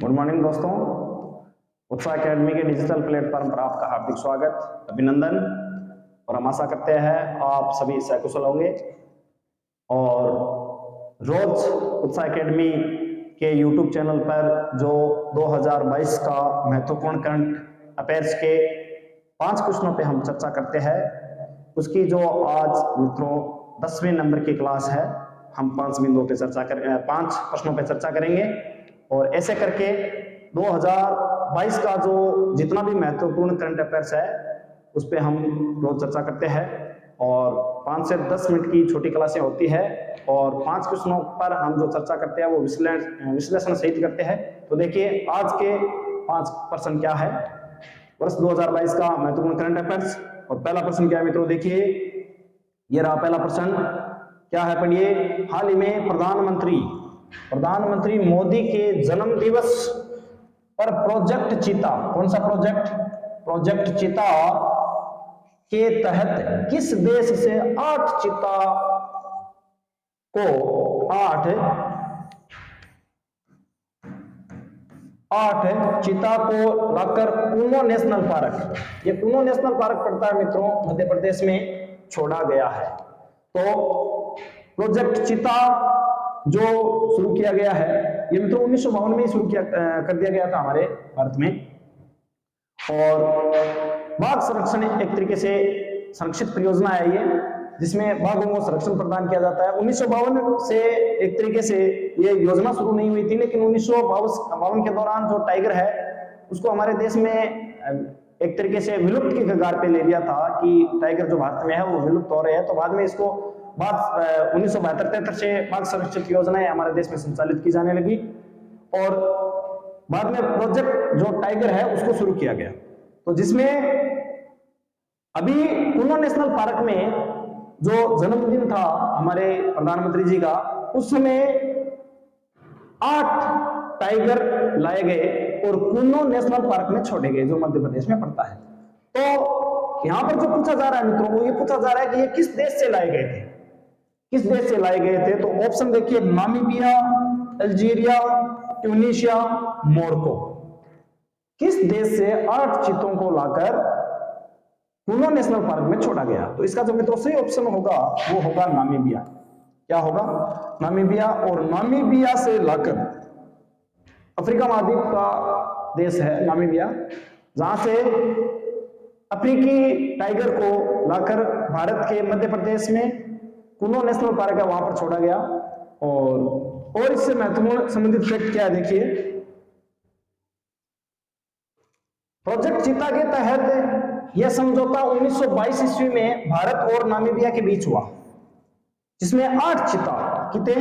Good morning दोस्तों। उत्साह academy के डिजिटल प्लेटफॉर्म पर आपका हार्दिक स्वागत, अभिनंदन। और हम आशा करते हैं आप सभी सकुशल होंगे और रोज उत्साह एकेडमी के यूट्यूब चैनल पर जो 2022 का महत्वपूर्ण करंट अफेयर्स के 5 क्वेश्चनों पे हम चर्चा करते हैं, उसकी जो आज मित्रों 10वें नंबर की क्लास है, हम 5 बिंदुओं पे 5 प्रश्नों पे चर्चा करेंगे। और ऐसे करके 2022 का जो जितना भी महत्वपूर्ण करंट अफेयर्स है उस पे हम रोज चर्चा करते हैं और 5 से 10 मिनट की छोटी क्लासें होती है और 5 क्वेश्चनों पर हम जो चर्चा करते हैं वो विश्लेषण सहित करते हैं। तो देखिए आज के 5 प्रश्न क्या है वर्ष 2022 का महत्वपूर्ण करंट अफेयर्स। और पहला प्रश्न क्या है मित्रों, देखिए ये रहा पहला प्रश्न, क्या है पढ़िए। हाल ही में प्रधानमंत्री मोदी के जन्म दिवस पर प्रोजेक्ट चीता, कौन सा प्रोजेक्ट चीता के तहत किस देश से 8 चीता को लाकर कूनो नेशनल पार्क, ये कूनो नेशनल पार्क पड़ता है मित्रों मध्य प्रदेश में, छोड़ा गया है। तो प्रोजेक्ट चीता जो शुरू किया गया है ये मित्रों 1952 में ही शुरू कर दिया गया था हमारे भारत में। और बाघ संरक्षण एक तरीके से संरक्षित परियोजना है ये, जिसमें बाघों को संरक्षण प्रदान किया जाता है। 1952 से एक तरीके से ये योजना शुरू नहीं हुई थी, लेकिन 1952 के दौरान जो टाइगर है उसको हमारे देश में एक तरीके से विलुप्त की कगार पे ले लिया था कि टाइगर जो भारत में है वो विलुप्त हो रहे हैं। तो बाद में इसको 1972-73 से बाघ संरक्षित योजनाएं हमारे देश में संचालित की जाने लगी और बाद में प्रोजेक्ट जो टाइगर है उसको शुरू किया गया। तो जिसमें अभी कूनो नेशनल पार्क में जो जन्मदिन था हमारे प्रधानमंत्री जी का, उस समय 8 टाइगर लाए गए और कूनो नेशनल पार्क में छोड़े गए जो मध्य प्रदेश में पड़ता है। तो यहां पर जो पूछा जा रहा है मित्रों, वो ये पूछा जा रहा है कि ये किस देश से लाए गए थे, किस देश से लाए गए थे। तो ऑप्शन देखिए, नामीबिया, अल्जीरिया, ट्यूनीशिया, मोरक्को। किस देश से 8 चीतों को लाकर कूनो नेशनल पार्क में छोड़ा गया? तो इसका जो मित्रों सही ऑप्शन होगा वो होगा नामीबिया। क्या होगा? नामीबिया। और नामीबिया से लाकर, अफ्रीका महाद्वीप का देश है नामीबिया, जहां से अफ्रीकी टाइगर को लाकर भारत के मध्य प्रदेश में कूनो नेशनल पार्क है वहां पर छोड़ा गया। और इससे महत्वपूर्ण संबंधित फैक्ट क्या है देखिए, प्रोजेक्ट चीता के तहत यह समझौता 1922 ईस्वी में भारत और नामीबिया के बीच हुआ, जिसमें 8 चीता, कितने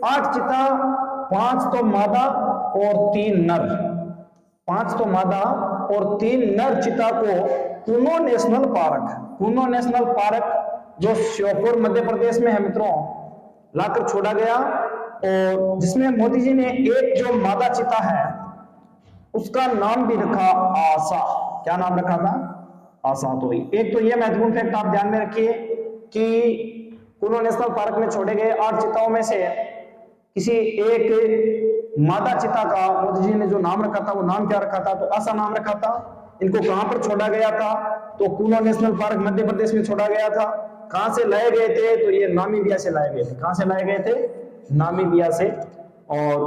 8 चीता, 5 तो मादा और 3 नर, 5 तो मादा और 3 नर चीता को कूनो नेशनल पार्क जो श्योपुर मध्य प्रदेश में है मित्रों, लाकर छोड़ा गया। और जिसमें मोदी जी ने एक जो मादा चीता है उसका नाम भी रखा आशा। क्या नाम रखा था? आशा। तो एक तो ये महत्वपूर्ण फैक्ट आप ध्यान में रखिए कि कूनो नेशनल पार्क में छोड़े गए 8 चीताओं में से किसी एक मादा चीता का मोदी जी ने जो नाम रखा था वो नाम क्या रखा था? तो आशा नाम रखा था। इनको कहां पर छोड़ा गया था? तो कूनो नेशनल पार्क मध्य प्रदेश में छोड़ा गया था। कहां से लाए गए थे? तो ये नामीबिया से लाए गए थे। कहां से लाए गए थे? नामीबिया से। और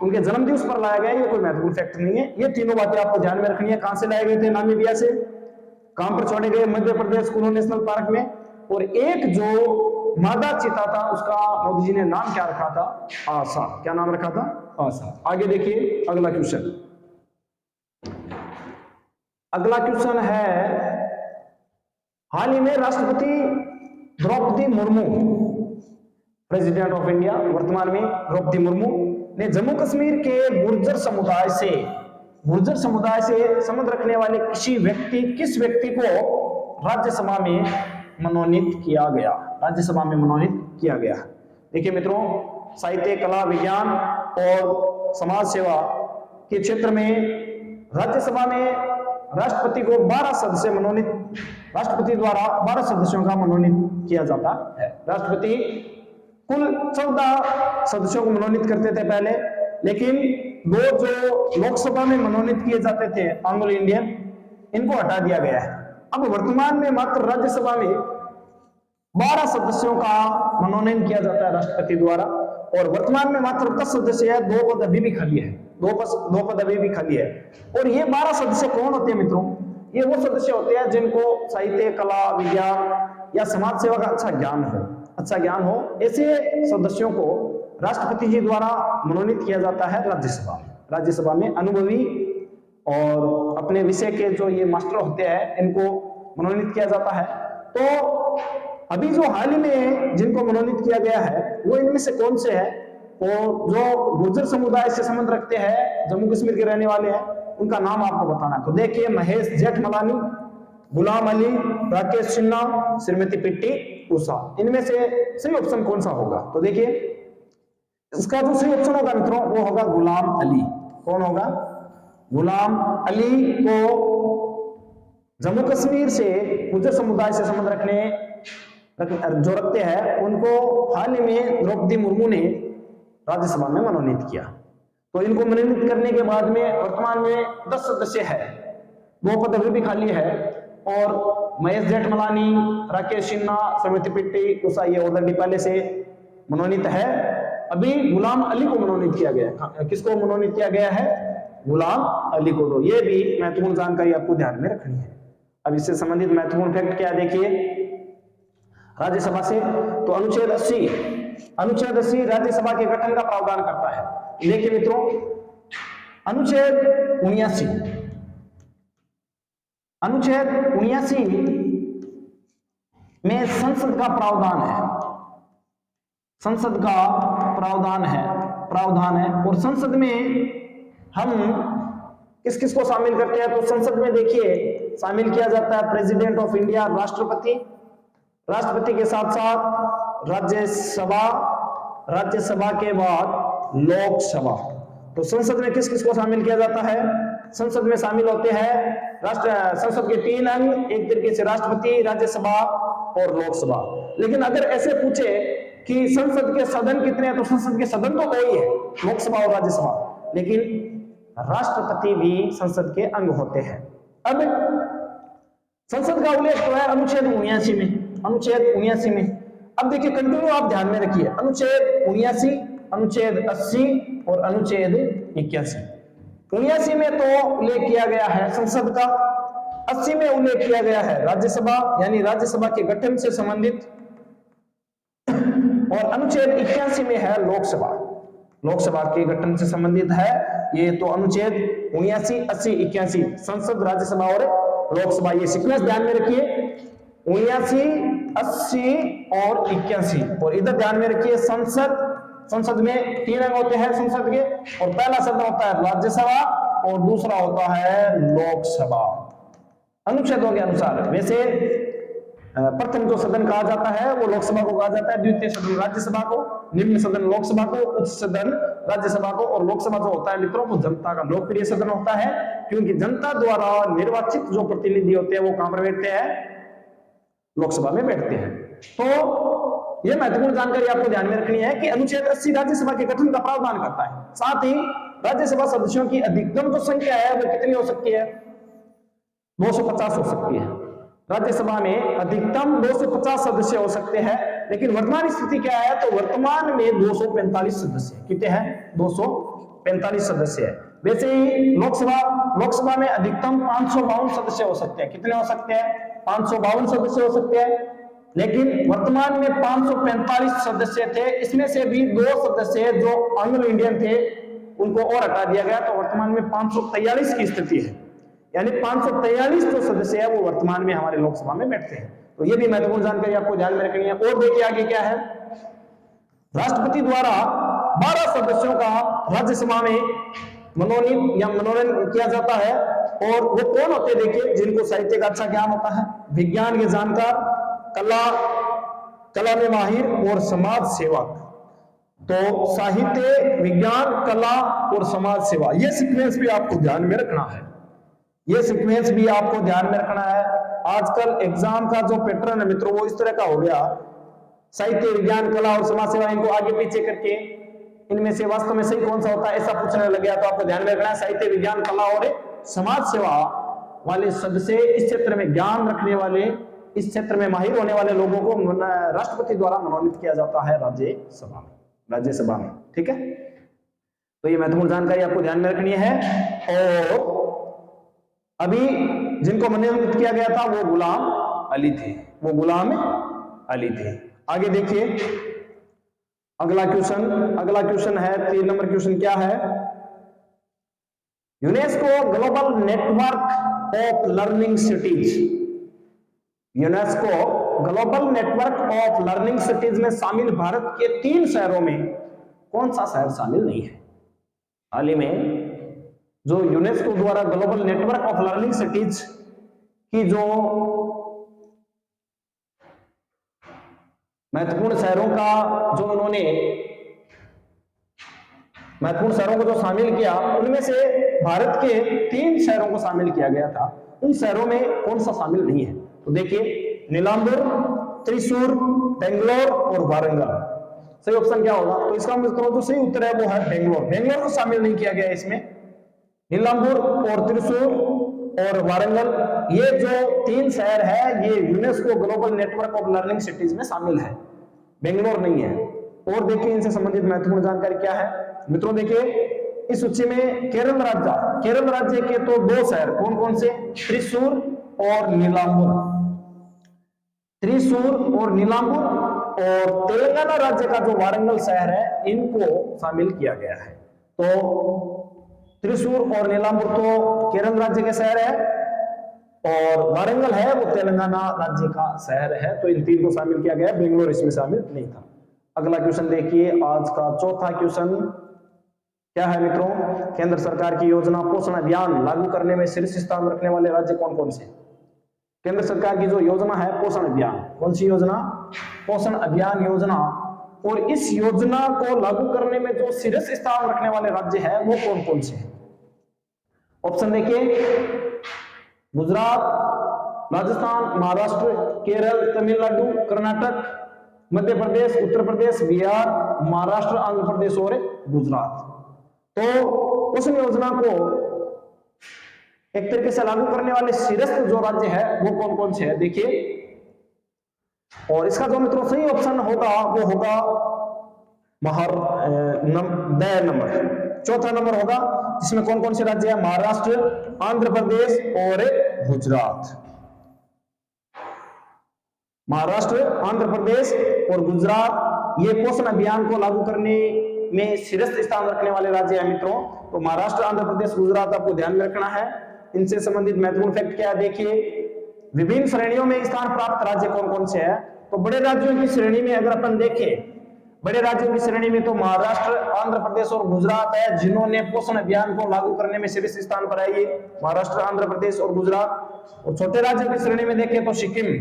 उनके जन्म दिवस पर लाया गया, ये कोई महत्वपूर्ण फैक्ट नहीं है। ये तीनों बातें आपको ध्यान में रखनी है। कहां से लाए गए थे? नामीबिया से। कहां पर छोड़े गए? मध्य प्रदेश कूनो नेशनल पार्क में। और एक जो मादा चीता था उसका मोदी जी ने नाम क्या रखा था? आशा। क्या नाम रखा था? आशा। आगे देखिए अगला क्वेश्चन। अगला क्वेश्चन है, हाल ही में राष्ट्रपति Droupadi Murmu, president of India वर्तमान में द्रौपदी मुर्मू, ने जम्मू कश्मीर के गुर्जर समुदाय से संबंध रखने वाले किस व्यक्ति को राज्यसभा में मनोनीत किया गया? राज्यसभा में मनोनीत किया गया। देखिए मित्रों, साहित्य, कला, विज्ञान और समाज सेवा के क्षेत्र में राज्यसभा में राष्ट्रपति को 12 सदस्य मनोनीत, राष्ट्रपति द्वारा 12 सदस्यों का मनोनीत किया जाता है। राष्ट्रपति कुल 14 सदस्यों को मनोनीत करते थे पहले, लेकिन दो जो लोकसभा में मनोनीत किए जाते थे एंग्लो इंडियन, इनको हटा दिया गया है। अब वर्तमान में मात्र राज्यसभा में 12 सदस्यों का मनोनयन किया जाता है राष्ट्रपति द्वारा, और वर्तमान में मात्र 10 सदस्य है, 2 पद अभी भी खाली है, 2 पद अभी भी खाली है। और ये 12 सदस्य कौन होते हैं मित्रों? ये वो सदस्य होते हैं जिनको साहित्य, कला, विज्ञान या समाज सेवा का अच्छा ज्ञान हो। ऐसे सदस्यों को राष्ट्रपति जी द्वारा मनोनीत किया जाता है राज्यसभा में अनुभवी और अपने विषय के जो ये मास्टर होते हैं, इनको मनोनीत किया जाता है। तो अभी जो हाल ही में जिनको मनोनीत किया गया है वो इनमें से कौन से है? और जो गुर्जर समुदाय से संबंध रखते हैं, जम्मू कश्मीर के रहने वाले हैं, उनका नाम आपको बताना है। तो देखिए, महेश जेठमलानी, गुलाम अली, राकेश सिन्हा, श्रीमती पिट्टी उषा, इनमें से सही ऑप्शन कौन सा होगा? तो देखिए, इसका जो सही ऑप्शन होगा मित्रों वो होगा गुलाम अली। कौन होगा? गुलाम अली को जम्मू कश्मीर से गुर्जर समुदाय से संबंध रखते हैं, उनको हाल ही में द्रौपदी मुर्मू ने राज्यसभा में मनोनीत किया। तो इनको मनोनीत करने के बाद में वर्तमान में 10 सदस्य है, 2 पद अभी भी खाली है, और महेश जेठमलानी, राकेश सिन्हा, श्रीमती पिट्टी उषा ये ऑलरेडी पहले से मनोनीत है। अभी गुलाम अली को मनोनीत किया गया है। किसको मनोनीत किया गया है? गुलाम अली को। तो ये भी महत्वपूर्ण जानकारी आपको ध्यान में रखनी है। अब इससे संबंधित महत्वपूर्ण फैक्ट क्या देखिए राज्यसभा से, तो अनुच्छेद 80 राज्यसभा के गठन का प्रावधान करता है। देखिए मित्रों, अनुच्छेद 79 में संसद का प्रावधान है, और संसद में हम किस किस को शामिल करते हैं? तो संसद में देखिए शामिल किया जाता है प्रेसिडेंट ऑफ इंडिया, राष्ट्रपति के साथ साथ राज्यसभा के बाद लोकसभा। तो संसद में किस किस को शामिल किया जाता है? संसद में शामिल होते हैं संसद के 3 अंग, एक तरीके से राष्ट्रपति, राज्यसभा और लोकसभा। लेकिन अगर ऐसे पूछे कि संसद के सदन कितने हैं, तो संसद के सदन तो 2 ही है, लोकसभा और राज्यसभा, लेकिन राष्ट्रपति भी संसद के अंग होते हैं। अब संसद का उल्लेख तो है अनुच्छेद 79 में। अब देखिए, कंटिन्यू आप ध्यान में रखिए, अनुच्छेद 79, अनुच्छेद 80 और अनुच्छेद 81। 79 में तो उल्लेख किया गया है संसद का, 80 में उल्लेख किया गया है राज्यसभा, यानी राज्यसभा के गठन से संबंधित, और अनुच्छेद 81 में है लोकसभा के गठन से संबंधित है। ये तो अनुच्छेद 79, 80, 81 संसद, राज्यसभा और लोकसभा, ये सीक्वेंस ध्यान में रखिए, 79, 80 और 81। और इधर ध्यान में रखिए, संसद में 3 अंग होते हैं संसद के, और पहला सदन होता है राज्यसभा और दूसरा होता है लोकसभा अनुच्छेदों के अनुसार। वैसे प्रथम जो सदन कहा जाता है वो लोकसभा को कहा जाता है, द्वितीय सदन राज्यसभा को, निम्न सदन लोकसभा को, उच्च सदन राज्यसभा को। और लोकसभा जो होता है मित्रों, वो जनता का लोकप्रिय सदन होता है, क्योंकि जनता द्वारा निर्वाचित जो प्रतिनिधि होते हैं वो कहां पर बैठते हैं? लोकसभा में बैठते हैं। तो यह महत्वपूर्ण जानकारी आपको ध्यान में रखनी है कि अनुच्छेद 80 राज्यसभा के गठन का प्रावधान करता है। साथ ही राज्यसभा सदस्यों की अधिकतम जो संख्या है वो कितनी हो सकती है? 250 हो सकती है। राज्यसभा में अधिकतम 250 सदस्य हो सकते हैं, लेकिन वर्तमान स्थिति क्या है? तो वर्तमान में 245 सदस्य कितने हैं? 245 सदस्य है। वैसे ही लोकसभा में अधिकतम 552 सदस्य हो सकते हैं। कितने हो सकते हैं? 552 सदस्य हो सकते हैं, लेकिन वर्तमान में 545 सदस्य थे। इसमें से भी 2 सदस्य जो एंग्लो इंडियन थे उनको और हटा दिया गया, तो वर्तमान में 543 की स्थिति है, यानी 543 जो सदस्य है वो वर्तमान में हमारे लोकसभा में बैठते हैं। तो ये भी महत्वपूर्ण जानकारी आपको ध्यान में रखनी है। और देखिए आगे क्या है, राष्ट्रपति द्वारा 12 सदस्यों का राज्यसभा में मनोनीत या मनोनयन किया जाता है। और वो कौन होते हैं? देखिए, जिनको साहित्य का अच्छा ज्ञान होता है, विज्ञान के जानकार, कला में माहिर और समाज सेवक। तो साहित्य, विज्ञान, कला और समाज सेवा, ये सीक्वेंस भी आपको ध्यान में रखना है। आजकल एग्जाम का जो पैटर्न है मित्रों वो इस तरह का हो गया, साहित्य, विज्ञान, कला और समाज सेवा, इनको आगे पीछे करके इनमें से वास्तव में सही कौन सा होता है, ऐसा पूछने लग गया तो आपको ध्यान में रखना है साहित्य, विज्ञान, कला और समाज सेवा वाले शब्द से इस क्षेत्र में ज्ञान रखने वाले, इस क्षेत्र में माहिर होने वाले लोगों को राष्ट्रपति द्वारा मनोनीत किया जाता है राज्यसभा में। ठीक है, तो ये महत्वपूर्ण जानकारी आपको ध्यान में रखनी है। और अभी जिनको मनोनीत किया गया था वो गुलाम अली थे। आगे देखिए अगला क्वेश्चन है 3 नंबर क्वेश्चन क्या है, UNESCO global network of learning cities, UNESCO global network of learning cities में शामिल भारत के 3 शहरों में कौन सा शहर शामिल नहीं है। हाल ही में जो यूनेस्को द्वारा global network of learning cities की जो महत्वपूर्ण शहरों को जो शामिल किया, उनमें से भारत के 3 शहरों को शामिल किया गया था। उन शहरों में कौन सा शामिल नहीं है, तो देखिए नीलांबूर, त्रिशूर, बेंगलोर और वारंगल। सही ऑप्शन क्या होगा, तो इसका मित्रों जो सही उत्तर है वो है बेंगलोर को शामिल नहीं किया गया इसमें। नीलांबूर और त्रिशूर और वारंगल, ये जो 3 शहर है ये UNESCO global network of learning cities में शामिल है, बेंगलोर नहीं है। और देखिए इनसे संबंधित महत्वपूर्ण जानकारी क्या है मित्रों, देखिए इस सूची में केरल राज्य के तो 2 शहर कौन कौन से, त्रिशूर और नीलांबूर, और तेलंगाना राज्य का जो वारंगल शहर है इनको शामिल किया गया है। तो त्रिशूर और नीलांबूर तो केरल राज्य के शहर है और वारंगल है वो तेलंगाना राज्य का शहर है, तो इन 3 को शामिल किया गया, बेंगलोर इसमें शामिल नहीं था। अगला क्वेश्चन देखिए, आज का चौथा क्वेश्चन क्या है मित्रों, केंद्र सरकार की योजना पोषण अभियान लागू करने में शीर्ष स्थान रखने वाले राज्य कौन कौन से। केंद्र सरकार की जो योजना है पोषण अभियान, कौन सी योजना, पोषण अभियान योजना, और इस योजना को लागू करने में जो शीर्ष स्थान रखने वाले राज्य है वो कौन कौन से हैं। ऑप्शन देखिए, गुजरात, राजस्थान, महाराष्ट्र, केरल, तमिलनाडु, कर्नाटक, मध्य प्रदेश, उत्तर प्रदेश, बिहार, महाराष्ट्र, आंध्र प्रदेश और गुजरात। तो उस योजना को एक तरीके से लागू करने वाले शीर्ष जो राज्य है वो कौन कौन से है देखिए, और इसका जो मित्रों सही ऑप्शन होगा वो होगा चौथा नंबर होगा, जिसमें कौन कौन से राज्य है, महाराष्ट्र, आंध्र प्रदेश और गुजरात। महाराष्ट्र, आंध्र प्रदेश और गुजरात ये पोषण अभियान को लागू करने में शीर्ष स्थान रखने वाले राज्य हैं मित्रों। तो महाराष्ट्र, आंध्र प्रदेश, गुजरात आपको ध्यान में रखना है। इनसे संबंधित महत्वपूर्ण फैक्ट क्या है देखिए, विभिन्न श्रेणियों में स्थान प्राप्त राज्य कौन कौन से हैं। तो बड़े राज्यों की श्रेणी में अगर अपन देखें, बड़े राज्यों की श्रेणी में तो महाराष्ट्र, आंध्र प्रदेश और गुजरात है जिन्होंने पोषण अभियान को लागू करने में शीर्ष स्थान पर है, ये महाराष्ट्र, आंध्र प्रदेश और गुजरात। और छोटे राज्यों की श्रेणी में देखें तो सिक्किम,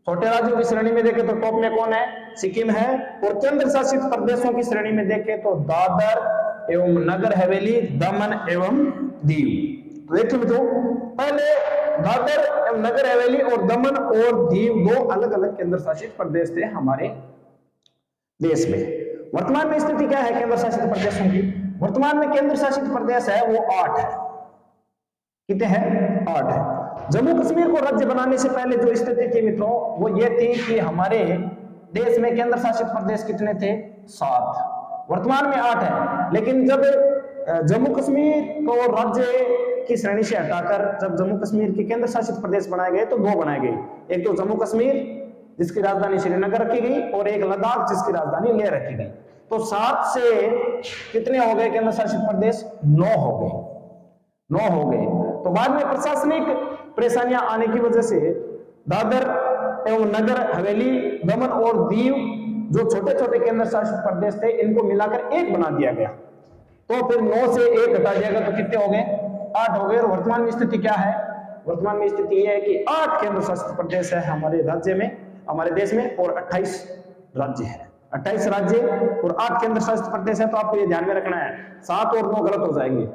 छोटे राज्यों की श्रेणी में देखें तो टॉप में कौन है, सिक्किम है। और केंद्र शासित प्रदेशों की श्रेणी में देखें तो दादर एवं नगर हवेली, दमन एवं दीव। तो देखिए मित्रों, पहले दादर एवं नगर हवेली और दमन और दीव 2 अलग अलग केंद्र शासित प्रदेश थे हमारे देश में। वर्तमान में स्थिति क्या है केंद्र शासित प्रदेशों की, वर्तमान में केंद्र शासित प्रदेश है वो 8 है। कितने हैं, 8 है। जम्मू कश्मीर को राज्य बनाने से पहले जो स्थिति थी मित्रों वो ये थी कि हमारे देश में केंद्र शासित प्रदेश कितने थे, 7। वर्तमान में 8 है। लेकिन जब जम्मू कश्मीर को राज्य की श्रेणी से हटाकर जब जम्मू कश्मीर के केंद्र शासित प्रदेश बनाए गए तो 2 बनाए गए, एक तो जम्मू कश्मीर जिसकी राजधानी श्रीनगर रखी गई और एक लद्दाख जिसकी राजधानी लेह रखी गई। तो 7 से कितने हो गए केंद्र शासित प्रदेश, 9 हो गए। तो बाद में प्रशासनिक परेशानियां आने की वजह से दादर एवं नगर हवेली, दमन और दीव जो छोटे छोटे केंद्र शासित प्रदेश थे इनको मिलाकर 1 बना दिया गया। तो फिर 9 से 1 हटा दिया गया तो कितने हो गए, 8 हो गए। और वर्तमान में स्थिति क्या है, वर्तमान में स्थिति यह है कि 8 केंद्र शासित प्रदेश है हमारे राज्य में, हमारे देश में, और 28 राज्य है। 28 राज्य और 8 केंद्र शासित प्रदेश है। तो आपको ये ध्यान में रखना है, 7 और 9 गलत हो जाएंगे।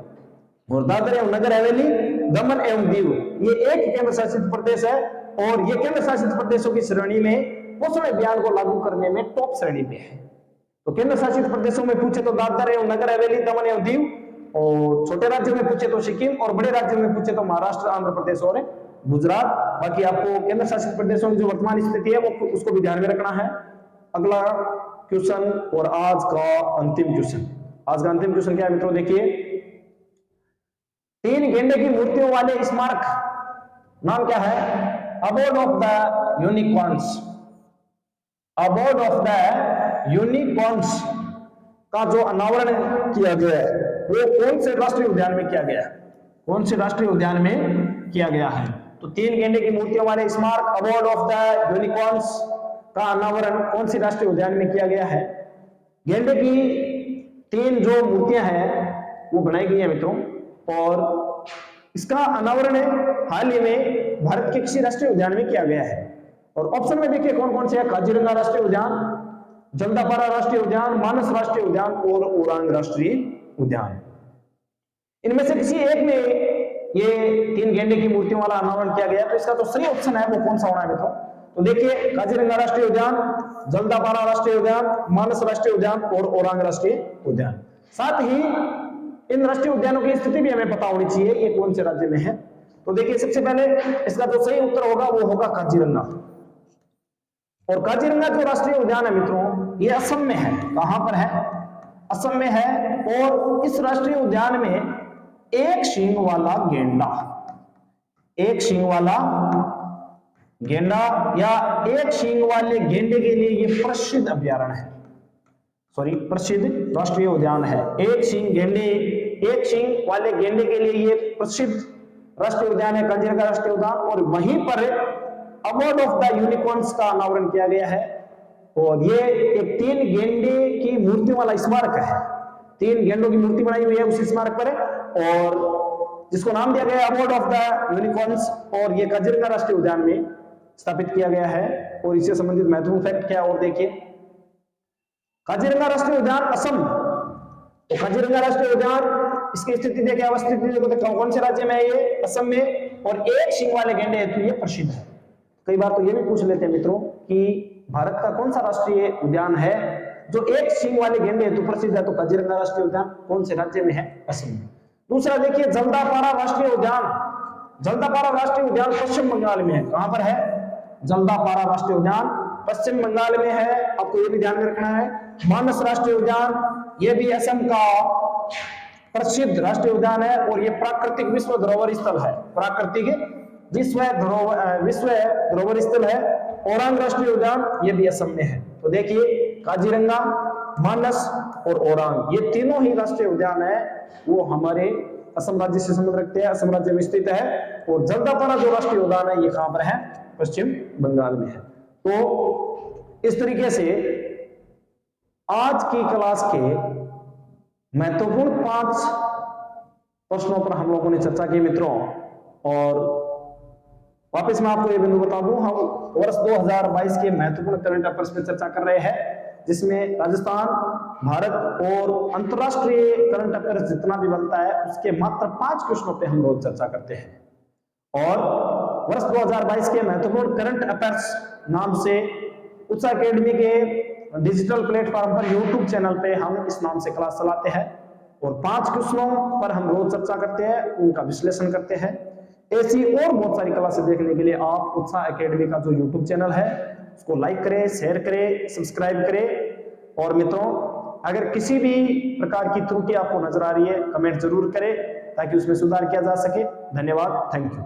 और दादर एवं नगर हवेली, दमन एवं दीव ये 1 केंद्र शासित प्रदेश है और ये केंद्र शासित प्रदेशों की श्रेणी में पोषण अभियान को लागू करने में टॉप श्रेणी पे है। तो केंद्र शासित प्रदेशों में पूछे तो दादर एवं नगर हवेली, दमन एवं दीव, और छोटे राज्यों में पूछे तो सिक्किम, और बड़े राज्यों में पूछे तो महाराष्ट्र, आंध्र प्रदेश और गुजरात। बाकी आपको केंद्र शासित प्रदेशों की जो वर्तमान स्थिति है वो उसको भी ध्यान में रखना है। अगला क्वेश्चन और आज का अंतिम क्वेश्चन, आज का अंतिम क्वेश्चन क्या है मित्रों, देखिए 3 गेंडे की मूर्तियों वाले स्मारक नाम क्या है? Aboard of the unicorns. Aboard of the unicorns का जो अनावरण किया गया है वो कौन से राष्ट्रीय उद्यान में किया गया है? कौन से राष्ट्रीय उद्यान में किया गया है? तो 3 गेंडे की मूर्तियों वाले स्मारक अबोर्ड ऑफ द यूनिकॉर्न्स का अनावरण कौन सी राष्ट्रीय उद्यान में किया गया है? गेंडे की 3 जो मूर्तियां हैं वो बनाई गई है मित्रों, और इसका अनावरण हाल ही में भारत के किसी राष्ट्रीय उद्यान में किया गया है। और ऑप्शन में देखिए कौन कौन से है? काजीरंगा राष्ट्रीय उद्यान, जल्दापारा राष्ट्रीय उद्यान, मानस राष्ट्रीय उद्यान और ओरांग राष्ट्रीय उद्यान। इनमें से किसी एक में ये 3 गेंडे की मूर्तियों वाला अनावरण किया गया, तो इसका जो सही ऑप्शन है वो कौन सा होना है मित्रों? तो देखिए काजीरंगा राष्ट्रीय उद्यान, जल्दापारा राष्ट्रीय उद्यान, मानस राष्ट्रीय उद्यान और ओरांग राष्ट्रीय उद्यान। साथ ही इन राष्ट्रीय उद्यानों की स्थिति भी हमें पता होनी चाहिए, ये कौन से राज्य में है। तो देखिए सबसे पहले इसका जो सही उत्तर होगा वो होगा काजीरंगा। और काजीरंगा जो राष्ट्रीय उद्यान है मित्रों ये असम में है। कहां पर है? असम में है। और इस राष्ट्रीय उद्यान में एक सींग वाला गेंडा, एक सींग वाला गेंडा या एक सींग वाले गेंडे के लिए ये प्रसिद्ध अभयारण्य है, सॉरी प्रसिद्ध राष्ट्रीय उद्यान है। एक सींग गेंडे, एक सींग वाले गेंडे के लिए ये प्रसिद्ध राष्ट्रीय उद्यान है काजीरंगा राष्ट्रीय उद्यान। और वहीं पर अवार्ड ऑफ द यूनिकॉर्न्स का अनावरण किया गया है। और ये एक 3 गेंडे की मूर्ति वाला स्मारक है, 3 गेंडों की मूर्ति बनाई हुई है उस स्मारक पर, और जिसको नाम दिया गया अवार्ड ऑफ द यूनिकॉर्न्स, और ये काजीरंगा राष्ट्रीय उद्यान में स्थापित किया गया है। और इससे संबंधित महत्वपूर्ण फैक्ट क्या और देखिए, काजीरंगा राष्ट्रीय उद्यान असम, तो काजीरंगा राष्ट्रीय उद्यान इसकी स्थिति देखिए, अवस्थित देखो कौन से राज्य में है ये? असम में। और एक सींग वाले गेंडे हेतु ये प्रसिद्ध है। कई बार तो ये भी पूछ लेते हैं मित्रों कि भारत का कौन सा राष्ट्रीय उद्यान है जो एक सींग वाले गेंडे हेतु प्रसिद्ध है? तो काजीरंगा राष्ट्रीय उद्यान कौन से राज्य में है? असम में। दूसरा देखिए जल्दापारा राष्ट्रीय उद्यान, जल्दापारा राष्ट्रीय उद्यान पश्चिम बंगाल में है। कहां पर है? जल्दापारा राष्ट्रीय उद्यान पश्चिम बंगाल में है, आपको ये भी ध्यान में रखना है। मानस राष्ट्रीय उद्यान ये भी असम का प्रसिद्ध राष्ट्रीय उद्यान है, और ये प्राकृतिक विश्व धरोहर स्थल है, प्राकृतिक विश्व धरोहर स्थल है। ओरांग राष्ट्रीय उद्यान ये भी असम में है। तो देखिए काजीरंगा, मानस और ओरांग ये तीनों ही राष्ट्रीय उद्यान है वो हमारे असम राज्य से संबंध रखते हैं, असम राज्य में स्थित है। और जल्दापारा जो राष्ट्रीय उद्यान है ये कहां पर है? पश्चिम बंगाल में है। तो इस तरीके से आज की क्लास के महत्वपूर्ण 5 प्रश्नों पर हम लोगों ने चर्चा की मित्रों। और वापस मैं आपको ये बिंदु बता दूं, हम वर्ष 2022 के महत्वपूर्ण करंट अफेयर्स पर चर्चा कर रहे हैं, जिसमें राजस्थान, भारत और अंतरराष्ट्रीय करंट अफेयर्स जितना भी बनता है उसके मात्र 5 क्वेश्चनों पे हम रोज चर्चा करते हैं। और वर्ष 2022 के महत्वपूर्ण करंट अफेयर्स नाम से उत्साह एकेडमी के डिजिटल प्लेटफॉर्म पर यूट्यूब चैनल पे हम इस नाम से क्लास चलाते हैं, और 5 क्वेश्चनों पर हम रोज चर्चा करते हैं, उनका विश्लेषण करते हैं। ऐसी और बहुत सारी क्लासेस देखने के लिए आप उत्साह एकेडमी का जो यूट्यूब चैनल है उसको लाइक करें, शेयर करें, सब्सक्राइब करें। और मित्रों अगर किसी भी प्रकार की त्रुटि आपको नजर आ रही है कमेंट जरूर करें ताकि उसमें सुधार किया जा सके। धन्यवाद, थैंक यू।